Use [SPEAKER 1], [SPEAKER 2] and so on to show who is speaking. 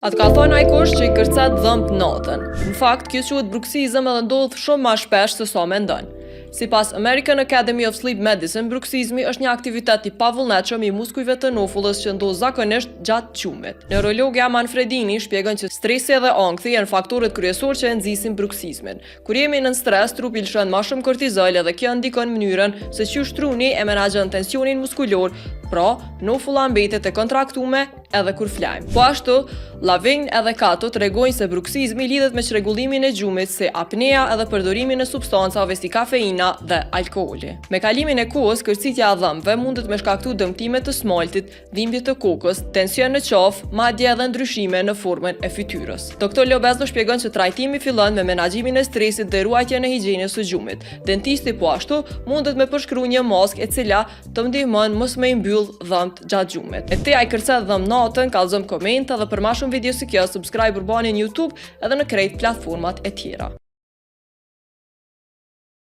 [SPEAKER 1] Atë ka thonë ai kush që I kërcet dhëmb natën. Në fakt, kjo quhet bruksizëm edhe ndodh shumë më shpesh se sa mendon. Sipas American Academy of Sleep Medicine, bruksizmi është një aktivitet I pavullnetshëm I muskujve të nofullës që ndodh zakonisht gjatë qumit. Neurologja Manfredini shpjegon që stresi dhe ankthi janë faktorët kryesorë që e nxisin bruksizmin. Kur jemi në stres, trupi lëshon më shumë kortizol dhe kjo ndikon mënyrën se çu truni e menaxhon tensionin muskulor, pra nofulla mbetet e kontraktume edhe kur flajmë. Po ashtu, Lavigne edhe Cato tregojnë se bruksizmi lidhet me çrregullimin e gjumit, si apnea edhe përdorimin e substancave si kafeina dhe alkooli. Me kalimin e kohës, kërcitja e dhëmbëve mundet me shkaktu dëmtime të smaltit, dhimbje të kokës, tension në qafë, madje edhe ndryshime në formën e fytyrës. Doktor Lobezno shpjegon që trajtimi fillon me menaxhimin e stresit dhe ruajtjen e higjienës së gjumit. Dentisti po ashtu mundet me përshkruaj një maskë e cila të ndihmon mos me I mbyll dhëmbët gjatë gjumit. E te ai kërcet dhëmb natën, kallëzom komente dhe për më shumë video si kjo, subscribe bani në YouTube edhe në krejt platformat e tjera.